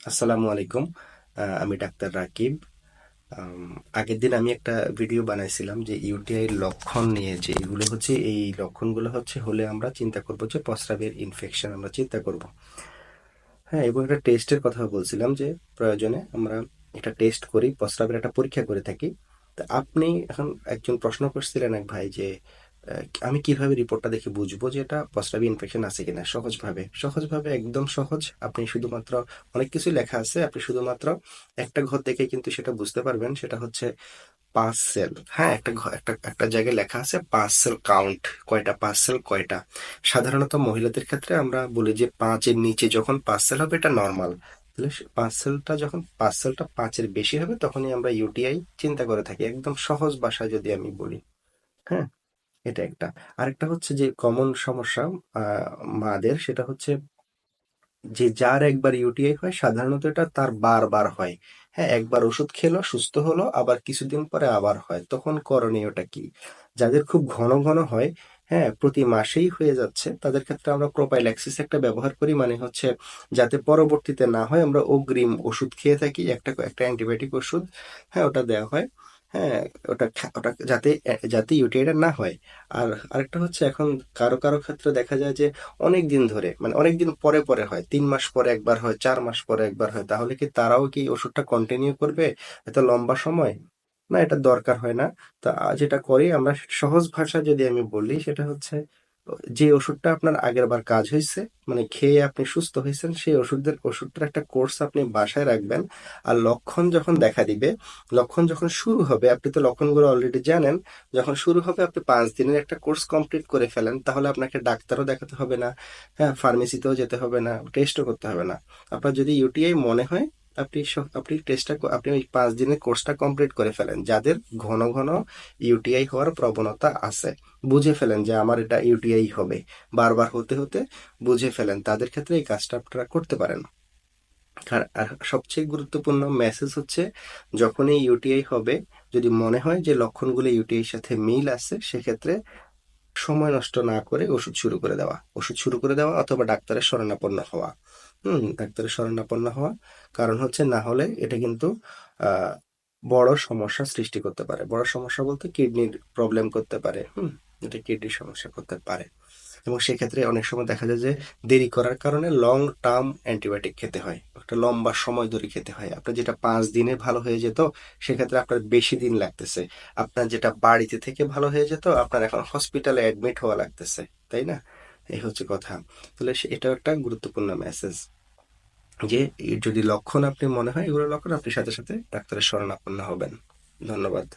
আসসালামু আলাইকুম। আমি ডাক্তার রাকিব। আগের দিন আমি একটা ভিডিও বানাইছিলাম যে ইউটিআই লক্ষণ নিয়ে, যে এগুলো হচ্ছে, এই লক্ষণগুলো হচ্ছে হলে আমরা চিন্তা করব যে প্রস্রাবের ইনফেকশন আমরা চিন্তা করব। হ্যাঁ, এবং একটা টেস্টের কথা বলছিলাম যে প্রয়োজনে আমরা একটা টেস্ট করি, প্রস্রাবের একটা পরীক্ষা করে থাকি। তা আপনি এখন একজন প্রশ্ন করছিলেন এক ভাই যে আমি কিভাবে রিপোর্টটা দেখে বুঝবো যে এটা প্রস্রাবে ইনফেকশন আছে কিনা। সহজভাবে সহজভাবে একদম সহজ, আপনি শুধুমাত্র, অনেক কিছু লেখা আছে, আপনি শুধুমাত্র একটা ঘর দেখে কিন্তু সেটা বুঝতে পারবেন। সেটা হচ্ছে পাঁচ সেল। হ্যাঁ, একটা একটা একটা জায়গায় লেখা আছে পাঁচ সেল কাউন্ট, কয়টা পাঁচ সেল কয়টা। সাধারণত মহিলাদের ক্ষেত্রে আমরা বলি যে পাঁচের নিচে যখন পাঁচ সেল হবে এটা নর্মাল। তাহলে পাঁচ সেলটা যখন, পাঁচ সেলটা পাঁচের বেশি হবে তখনই আমরা ইউটিআই চিন্তা করে থাকি, একদম সহজ ভাষায় যদি আমি বলি। হ্যাঁ, এটা একটা। আরেকটা হচ্ছে যে কমন সমস্যা আহ মাদের, সেটা হচ্ছে যে যার একবার ইউটিআই হয় সাধারণত এটা তার বারবার হয়। হ্যাঁ, একবার ওষুধ খেলো, সুস্থ হলো, আবার কিছুদিন পরে আবার হয়, তখন করণীয়টা কি? যাদের খুব ঘন ঘন হয়, হ্যাঁ, প্রতি মাসেই হয়ে যাচ্ছে, তাদের ক্ষেত্রে আমরা প্রোপাইল্যাক্সিস একটা ব্যবহার করি, মানে হচ্ছে যাতে পরবর্তীতে না হয় আমরা অগ্রিম ওষুধ খেয়ে থাকি, একটা একটা অ্যান্টিবায়োটিক ওষুধ। হ্যাঁ, ওটা দেওয়া হয়। হ্যাঁ, ওটা যাতে যাতে ইউটিআইটা না হয়। আর আরেকটা হচ্ছে, এখন কারো কারো ক্ষেত্রে দেখা যায় যে অনেক দিন ধরে, মানে অনেক দিন পরে পরে হয়, 3 মাস পরে একবার হয়, 4 মাস পরে একবার হয়, তাহলে কি তারাও কি ওষুধটা কন্টিনিউ করবে এত লম্বা সময়? না, এটা দরকার হয় না। তা যেটা করি আমরা, সহজ ভাষা যদি আমি বলি, সেটা হচ্ছে যে ওষুধটা আপনার আগের বার কাজ হয়েছে, মানে খেয়ে আপনি সুস্থ হয়েছেন, সেই ওষুধটার একটা কোর্স আপনি বাসায় রাখবেন। আর লক্ষণ যখন দেখা দিবে, লক্ষণ যখন শুরু হবে, আপনি তো লক্ষণগুলো অলরেডি জানেন, যখন শুরু হবে আপনি 5 দিনের একটা কোর্স কমপ্লিট করে ফেলেন, তাহলে আপনাকে ডাক্তারও দেখাতে হবে না। হ্যাঁ, ফার্মেসিতেও যেতে হবে না, টেস্টও করতে হবে না। আপনার যদি ইউটিআই মনে হয়, আপনি আপনি ওই 5 দিনের কোর্সটা কমপ্লিট করে ফেলেন। যাদের ঘন ঘন ইউটিআই হওয়ার প্রবণতা আছে, বুঝে ফেলেন যে আমার এটা ইউটিআই হবে, বারবার হতে হতে বুঝে ফেলেন, তাদের ক্ষেত্রে এই কাজটা আপনারা করতে পারেন। আর সবচেয়ে গুরুত্বপূর্ণ মেসেজ হচ্ছে, যখনই ইউটিআই হবে, যদি মনে হয় যে লক্ষণগুলো ইউটিআই এর সাথে মিল আছে, সেক্ষেত্রে সময় নষ্ট না করে ওষুধ শুরু করে দেওয়া অথবা ডাক্তারের শরণাপন্ন হওয়া। ডাক্তারের শরণাপন্ন হওয়া। কারণ হচ্ছে, না হলে এটা কিন্তু আহ বড় সমস্যা সৃষ্টি করতে পারে। বড় সমস্যা বলতে কিডনির প্রবলেম করতে পারে। এটা কিডনির সমস্যা করতে পারে। এবং সেক্ষেত্রে অনেক সময় দেখা যায় যে দেরি করার কারণে লং টার্ম অ্যান্টিবায়োটিক খেতে হয়, একটা লম্বা সময় ধরে খেতে হয়। আপনার যেটা 5 দিনে ভালো হয়ে যেত, সেক্ষেত্রে আপনার বেশি দিন লাগতেছে। আপনার যেটা বাড়িতে থেকে ভালো হয়ে যেত, আপনার এখন হসপিটালে অ্যাডমিট হওয়া লাগতেছে। তাই না? এই হচ্ছে কথা। তাহলে এটাও একটা গুরুত্বপূর্ণ মেসেজ যে যদি লক্ষণ আপনি মনে হয় এগুলো লক্ষণ, আপনি সাথে সাথে ডাক্তারের শরণাপন্ন হবেন। ধন্যবাদ।